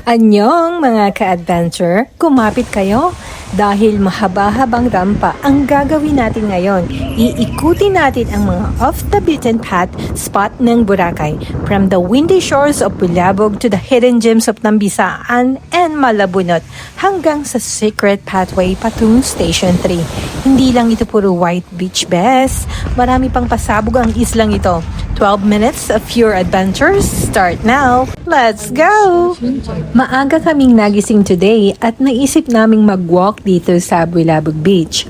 Anyong mga ka-adventure, kumapit kayo dahil mahaba-habang rampa ang gagawin natin ngayon. Iikutin natin ang mga off-the-beaten-path spot ng Boracay, from the windy shores of Bulabog to the hidden gems of Nambisaan and Malabunot hanggang sa secret pathway patung Station 3. Hindi lang ito puro white beach, bes. Marami pang pasabog ang islang ito. 12 minutes of pure adventures start now. Let's go! Maaga kaming nagising today at naisip naming mag-walk dito sa Bulabog Beach.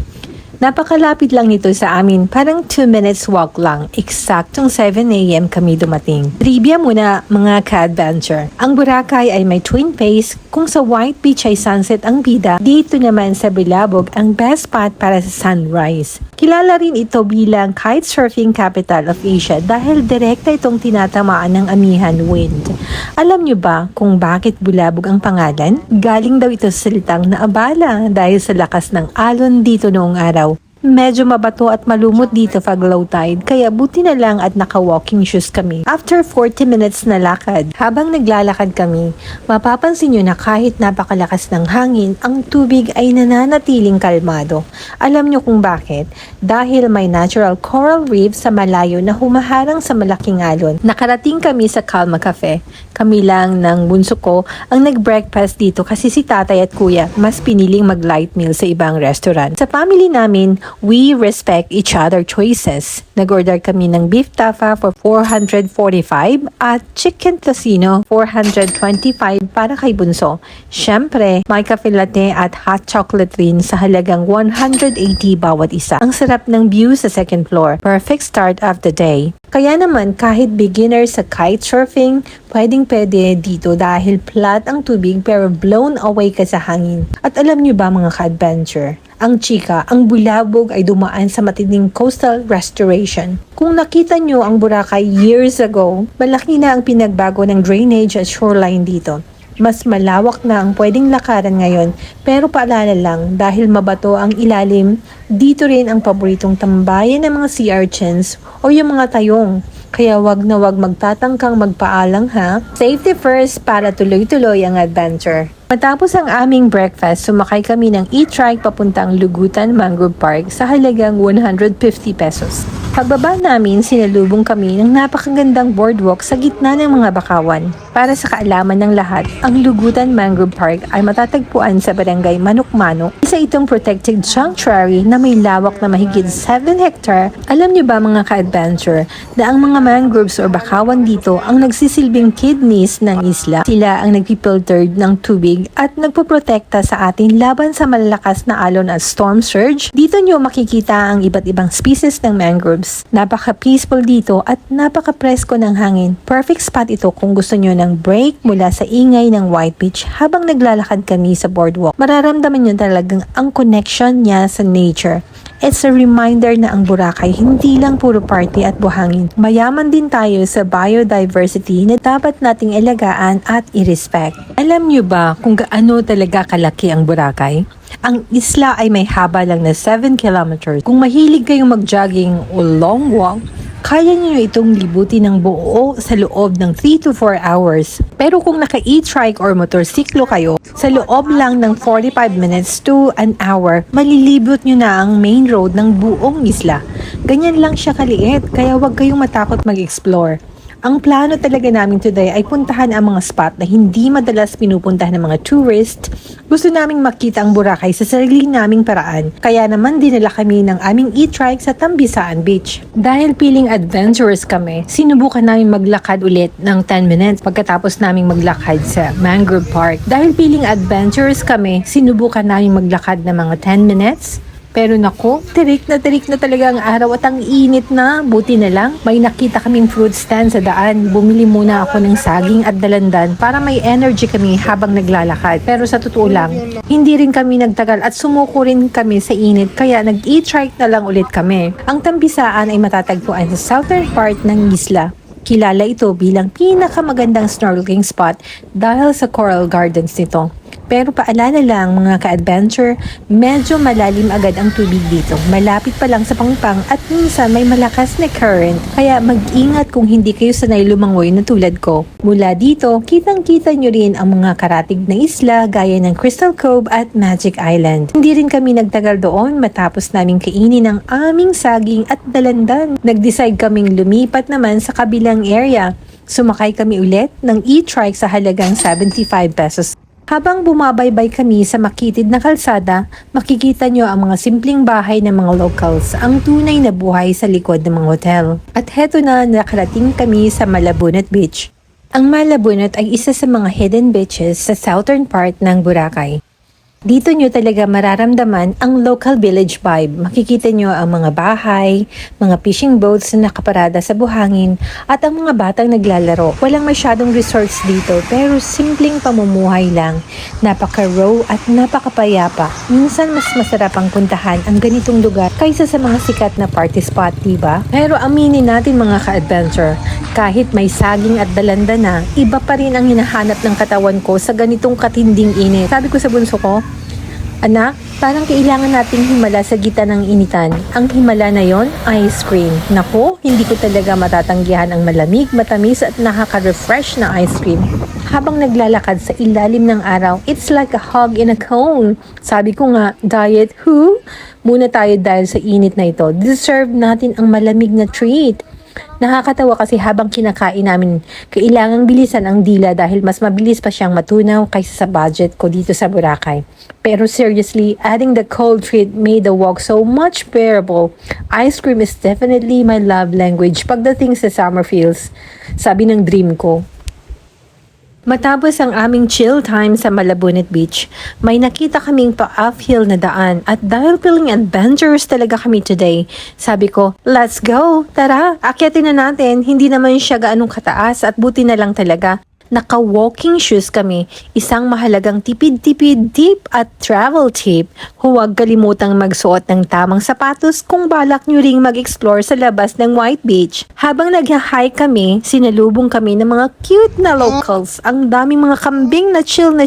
Napakalapit lang nito sa amin, parang 2 minutes walk lang. Eksaktong 7 a.m. kami dumating. Trivia muna mga ka-adventure. Ang Boracay ay may twin face. Kung sa White Beach ay sunset ang bida, dito naman sa Bulabog ang best spot para sa sunrise. Kilala rin ito bilang kitesurfing capital of Asia dahil direkta itong tinatamaan ng amihan wind. Alam nyo ba kung bakit Bulabog ang pangalan? Galing daw ito sa salitang naabala dahil sa lakas ng alon dito noong araw. Medyo mabato at malumot dito pag low tide, kaya buti na lang at naka-walking shoes kami. After 40 minutes na lakad, habang naglalakad kami, mapapansin nyo na kahit napakalakas ng hangin, ang tubig ay nananatiling kalmado. Alam nyo kung bakit? Dahil may natural coral reef sa malayo na humaharang sa malaking alon. Nakarating kami sa Calma Cafe. Kami lang ng bunso ko ang nag-breakfast dito kasi si tatay at kuya mas piniling mag-light meal sa ibang restaurant. Sa family namin, we respect each other choices. Nag-order kami ng beef tapa for 445 at chicken tocino 425 para kay bunso. Syempre, may cafe latte at hot chocolate rin sa halagang 180 bawat isa. Ang sarap ng view sa second floor. Perfect start of the day. Kaya naman kahit beginner sa kitesurfing, pwedeng-pwede dito dahil flat ang tubig pero blown away ka sa hangin. At alam nyo ba mga ka-adventure? Ang chika, ang Bulabog ay dumaan sa matinding coastal restoration. Kung nakita nyo ang Boracay years ago, malaki na ang pinagbago ng drainage at shoreline dito. Mas malawak na ang pwedeng lakaran ngayon, pero paalala lang dahil mabato ang ilalim, dito rin ang paboritong tambayan ng mga sea urchins o yung mga tayong. Kaya wag na wag magtatangkang magpaalang ha. Safety first para tuloy-tuloy ang adventure. Matapos ang aming breakfast, sumakay kami ng e-trike papuntang Lugutan Mangrove Park sa halagang 150 pesos. Pagbaba namin, sinalubong kami ng napakagandang boardwalk sa gitna ng mga bakawan. Para sa kaalaman ng lahat, ang Lugutan Mangrove Park ay matatagpuan sa barangay Manok-Manok. Isa itong protected sanctuary na may lawak na mahigit 7 hectare. Alam niyo ba mga ka-adventure na ang mga mangroves o bakawan dito ang nagsisilbing kidneys ng isla? Sila ang nagpipiltered ng tubig at nagpoprotekta sa atin laban sa malalakas na alon at storm surge. Dito nyo makikita ang iba't ibang species ng mangroves. Napaka-peaceful dito at napaka-presko ng hangin. Perfect spot ito kung gusto nyo ng break mula sa ingay ng White Beach habang naglalakad kami sa boardwalk. Mararamdaman nyo talagang ang connection niya sa nature. It's a reminder na ang Boracay hindi lang puro party at buhangin. Mayaman din tayo sa biodiversity na dapat nating alagaan at i-respect. Alam nyo ba kung gaano talaga kalaki ang Boracay? Ang isla ay may haba lang na 7 kilometers. Kung mahilig kayong mag-jogging o long walk, kaya niyo itong libutin ng buo sa loob ng 3 to 4 hours. Pero kung naka-e-trike or motorsiklo kayo, sa loob lang ng 45 minutes to an hour, malilibot nyo na ang main road ng buong isla. Ganyan lang siya kaliit, kaya huwag kayong matakot mag-explore. Ang plano talaga namin today ay puntahan ang mga spot na hindi madalas pinupuntahan ng mga tourist. Gusto naming makita ang Boracay sa sarili naming paraan. Kaya naman dinala kami ng aming e-trike sa Tambisaan Beach. Dahil feeling adventurous kami, sinubukan namin maglakad ulit ng 10 minutes pagkatapos naming maglakad sa Mangrove Park. Dahil feeling adventurous kami, sinubukan namin maglakad ng mga 10 minutes. Pero nako, tirik na talaga ang araw at ang init na. Buti na lang, may nakita kaming fruit stand sa daan. Bumili muna ako ng saging at dalandan para may energy kami habang naglalakad. Pero sa totoo lang, hindi rin kami nagtagal at sumuko rin kami sa init kaya nag-e-trike na lang ulit kami. Ang Tambisaan ay matatagpuan sa southern part ng isla. Kilala ito bilang pinakamagandang snorkeling spot dahil sa coral gardens nito. Pero paalala lang mga ka-adventure, medyo malalim agad ang tubig dito. Malapit pa lang sa pangpang at minsan may malakas na current. Kaya mag-ingat kung hindi kayo sanay lumangoy na tulad ko. Mula dito, kitang-kita nyo rin ang mga karatig na isla gaya ng Crystal Cove at Magic Island. Hindi rin kami nagtagal doon matapos naming kainin ang aming saging at dalandan. Nag-decide kaming lumipat naman sa kabilang area. Sumakay kami ulit ng e-trike sa halagang 75 pesos. Habang bumabaybay kami sa makitid na kalsada, makikita nyo ang mga simpleng bahay ng mga locals, ang tunay na buhay sa likod ng mga hotel. At heto na, nakarating kami sa Malabunot Beach. Ang Malabunot ay isa sa mga hidden beaches sa southern part ng Boracay. Dito nyo talaga mararamdaman ang local village vibe. Makikita nyo ang mga bahay, mga fishing boats na nakaparada sa buhangin, at ang mga batang naglalaro. Walang masyadong resorts dito, pero simpleng pamumuhay lang. Napaka-raw at napakapayapa. Minsan mas masarap ang puntahan ang ganitong lugar kaysa sa mga sikat na party spot, diba? Pero aminin natin mga ka-adventure, kahit may saging at dalanda na, iba pa rin ang hinahanap ng katawan ko sa ganitong katinding init. Sabi ko sa bunso ko, anak, parang kailangan nating himala sa gitna ng initan. Ang himala na yon, ice cream. Nako, hindi ko talaga matatanggihan ang malamig, matamis at nakaka-refresh na ice cream. Habang naglalakad sa ilalim ng araw, it's like a hug in a cone. Sabi ko nga, diet who? Muna tayo dahil sa init na ito. Deserve natin ang malamig na treat. Nakakatawa kasi habang kinakain namin, kailangang bilisan ang dila dahil mas mabilis pa siyang matunaw kaysa sa budget ko dito sa Boracay. Pero seriously, adding the cold treat made the walk so much bearable. Ice cream is definitely my love language pagdating sa summer feels. Sabi ng dream ko. Matapos ang aming chill time sa Malabunot Beach, may nakita kaming pa-uphill na daan at dahil feeling adventurous talaga kami today, sabi ko, let's go! Tara, akyatin na natin, hindi naman siya gaanong kataas at buti na lang talaga. Naka-walking shoes kami, isang mahalagang tipid-tipid tip at travel tip. Huwag kalimutang magsuot ng tamang sapatos kung balak nyo ring mag-explore sa labas ng White Beach. Habang nag-hike kami, sinalubong kami ng mga cute na locals. Ang daming mga kambing na chill na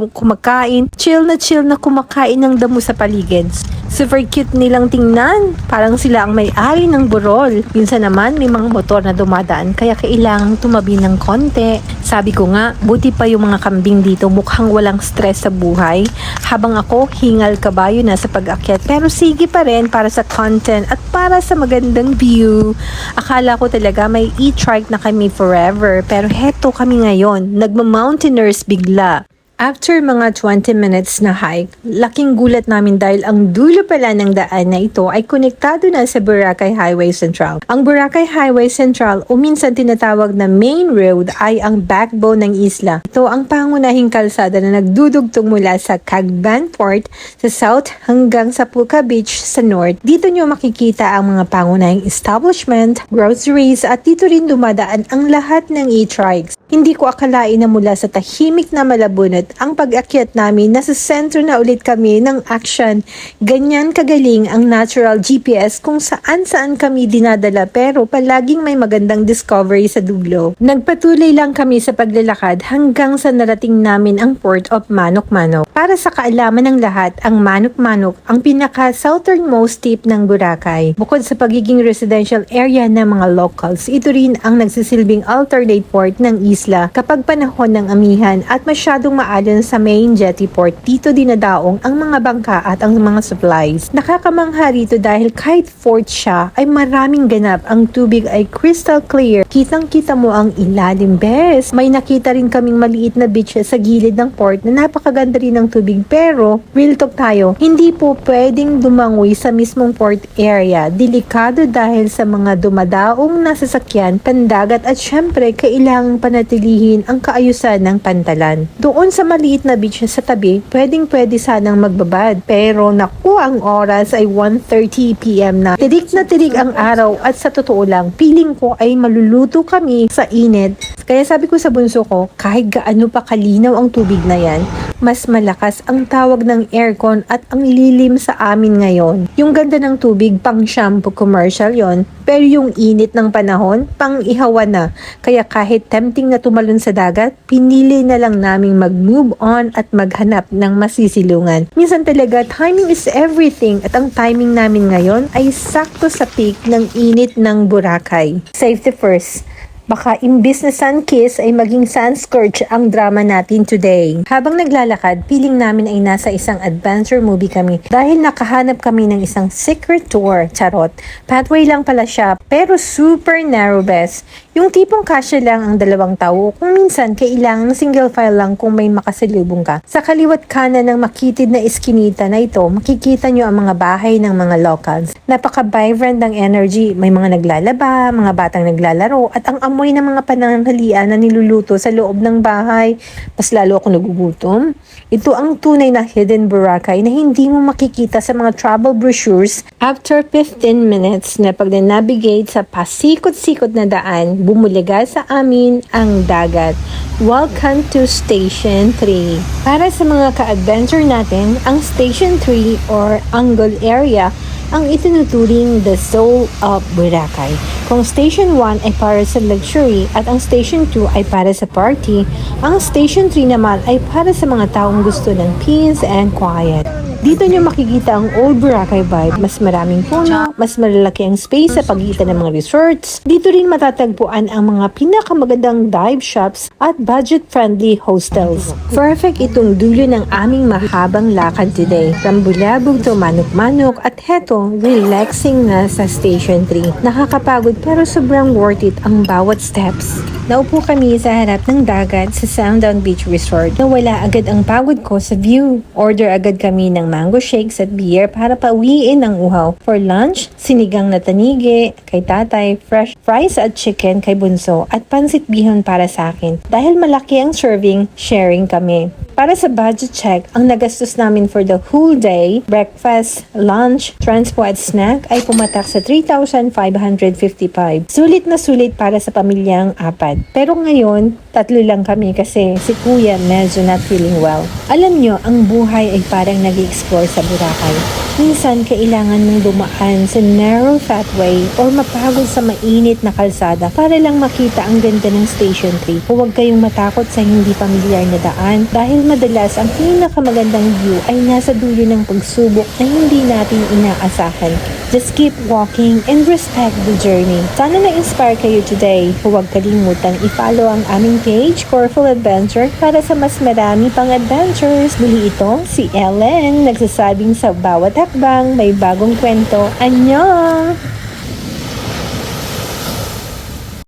kumakain, chill na kumakain ng damo sa paligid. Super cute nilang tingnan, parang sila ang may-ari ng burol. Minsan naman may mga motor na dumadaan kaya kailangang tumabi ng konti. Sabi ko nga, buti pa yung mga kambing dito mukhang walang stress sa buhay. Habang ako, hingal kabayo na sa pag-akyat pero sige pa rin para sa content at para sa magandang view. Akala ko talaga may e-trike na kami forever pero heto kami ngayon, nagma-mountaineers bigla. After mga 20 minutes na hike, laking gulat namin dahil ang dulo pala ng daan na ito ay konektado na sa Boracay Highway Central. Ang Boracay Highway Central o minsan tinatawag na main road ay ang backbone ng isla. Ito ang pangunahing kalsada na nagdudugtong mula sa Cagban Port sa south hanggang sa Puka Beach sa north. Dito nyo makikita ang mga pangunahing establishment, groceries at dito rin dumadaan ang lahat ng e-trikes. Hindi ko akalain na mula sa tahimik na Malabunot ang pag-akyat namin nasa sentro na ulit kami ng action. Ganyan kagaling ang natural GPS kung saan-saan kami dinadala pero palaging may magandang discovery sa dulo. Nagpatuloy lang kami sa paglalakad hanggang sa narating namin ang port of Manok Manok. Para sa kaalaman ng lahat, ang Manok Manok ang pinaka-southernmost tip ng Boracay. Bukod sa pagiging residential area ng mga locals, ito rin ang nagsisilbing alternate port ng isla kapag panahon ng amihan at masyadong maalon sa main jetty port. Dito dinadaong ang mga bangka at ang mga supplies. Nakakamangha rito dahil kahit fort siya ay maraming ganap. Ang tubig ay crystal clear. Kitang-kita mo ang ilalim, bes. May nakita rin kaming maliit na beach sa gilid ng port na napakaganda rin ng tubig pero real talk tayo, hindi po pwedeng dumangoy sa mismong port area. Delikado dahil sa mga dumadaong nasasakyan, pandagat at syempre kailangang panatilihin ang kaayusan ng pantalan. Doon sa maliit na beach sa tabi, pwedeng-pwede sanang magbabad. Pero naku, ang oras ay 1:30 PM na. Tirik na tirik ang araw at sa totoo lang, feeling ko ay maluluto kami sa init. Kaya sabi ko sa bunso ko, kahit gaano pa kalinaw ang tubig na yan, mas malakas ang tawag ng aircon at ang lilim sa amin ngayon. Yung ganda ng tubig, pang shampoo commercial yon, pero yung init ng panahon, pang ihawa na. Kaya kahit tempting na tumalon sa dagat, pinili na lang naming mag-move on at maghanap ng masisilungan. Minsan talaga, timing is everything at ang timing namin ngayon ay sakto sa peak ng init ng Boracay. Safety first. Baka imbis na sun kiss ay maging sun scorch ang drama natin today. Habang naglalakad, feeling namin ay nasa isang adventure movie kami dahil nakahanap kami ng isang secret tour. Charot. Pathway lang pala siya pero super narrow best. Yung tipong kasya lang ang 2 tao kung minsan kailangang single file lang kung may makasalubong ka. Sa kaliwat kanan ng makitid na iskinita na ito, makikita nyo ang mga bahay ng mga locals. Napaka-vibrant ng energy. May mga naglalaba, mga batang naglalaro at ang amoy ng mga pananghalian na niluluto sa loob ng bahay. Mas lalo ako nagugutom. Ito ang tunay na hidden Boracay na hindi mo makikita sa mga travel brochures. After 15 minutes na pag-navigate sa pasikot-sikot na daan, bumulaga sa amin ang dagat. Welcome to Station 3. Para sa mga ka-adventure natin, ang Station 3 or Angle area ang itinuturing the soul of Boracay. Kung Station 1 ay para sa luxury at ang Station 2 ay para sa party, ang Station 3 naman ay para sa mga taong gusto ng peace and quiet. Dito nyo makikita ang old Boracay vibe. Mas maraming puno, mas malalaki ang space sa pagitan ng mga resorts. Dito rin matatagpuan ang mga pinakamagandang dive shops at budget-friendly hostels. Perfect itong dulo ng aming mahabang lakad today. From Bulabog to Manok-Manok at heto, relaxing na sa Station 3. Nakakapagod pero sobrang worth it ang bawat steps. Naupo kami sa harap ng dagat sa Sundown Beach Resort. Nawala agad ang pagod ko sa view. Order agad kami ng mango shakes at beer para pauwiin ang uhaw. For lunch, sinigang na tanigi kay tatay, fresh fries at chicken kay bunso at pansit bihon para sa akin. Dahil malaki ang serving, sharing kami. Para sa budget check, ang nagastos namin for the whole day, breakfast, lunch, transport at snack ay pumatak sa 3,555. Sulit na sulit para sa pamilyang 4. Pero ngayon, 3 lang kami kasi si Kuya medyo not feeling well. Alam nyo, ang buhay ay parang nag-explore sa Boracay. Minsan, kailangan mong dumaan sa narrow pathway or mapagod sa mainit na kalsada para lang makita ang ganda ng Station 3. Huwag kayong matakot sa hindi pamilyar na daan dahil madalas ang pinakamagandang view ay nasa dulo ng pagsubok na hindi natin inaasahan. Just keep walking and respect the journey. Sana na-inspire kayo today. Huwag kalimutang i-follow ang aming page, Corful Adventure, para sa mas marami pang adventures. Muli ito, si Ellen, nagsasabing sa bawat hakbang may bagong kwento. Annyeong!